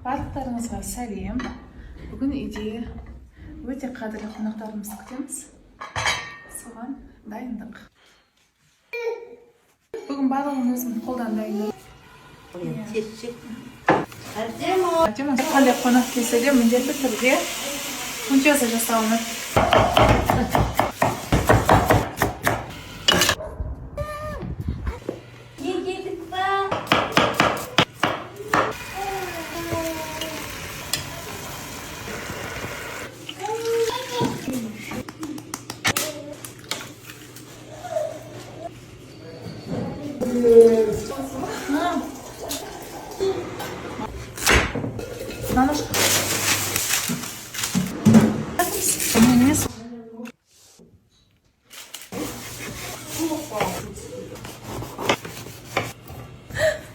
Барлықтарыңызға сәлем. Бүгін үйде өте қадірлі қонақтарымызды күтеміз. Соған дайындық. Бүгін барлығын өзім қолдан дайындадым. Қандай қонақ келсе де міндетті түрде функциясы жасалынады.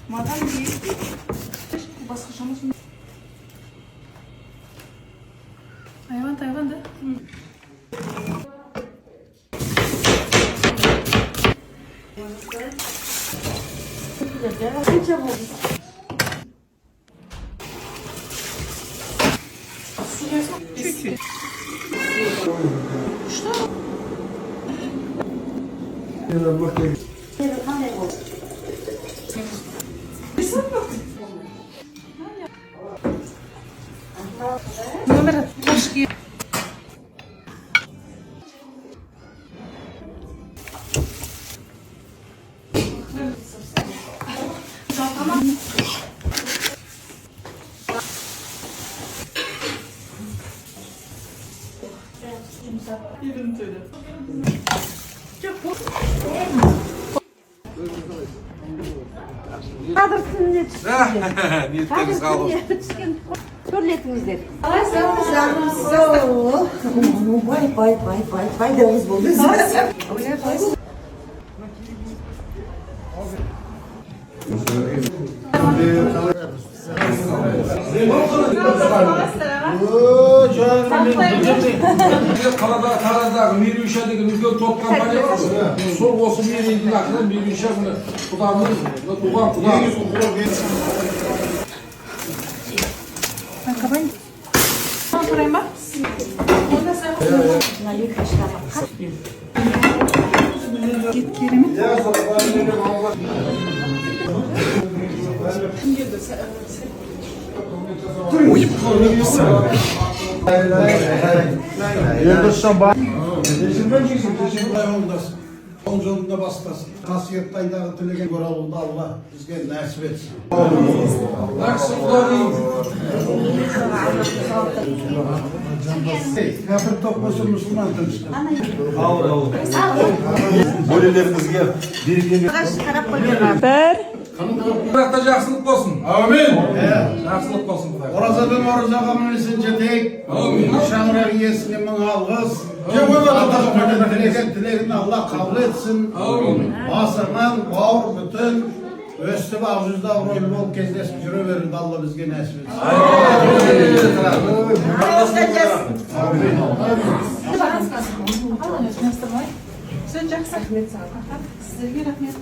Маған дейін басқа шамасын. Айван да? Чуть-чуть. Что? Номер трошки. Ниеттеңіз қалып. Төрлетіңіздер. Бай дәуіз болды. Тараздағы Мирюша деген үлкен топ компания бар. Сол осы Мирюшаның ақыры Мирюша міне құдамыз, туған құдамыз. Кабан. Құрайын ба? Кет керемет. Ол жолында бастасын. Қасиетті айдағы тілеген оралуды Алла бізге нәсіп етсін. Кәпір топ болса мұсылман тыныштық. Бөлелеріңізге берген Құдақта жақсылық болсын. Амин. Жақсылық болсын құдай. Оразадан оразаға мінесін жетейік. Шаңырақ иесіне мың алғыс. Тілегін Алла қабыл етсін. Басырман, бауыр, бүтін, өстіп ақжүзді ауыройлы болып кездесіп жүре беруді Алла бізге нәсіп етсін. Сен жақсы. Рахмет саған. Сіздерге рахмет.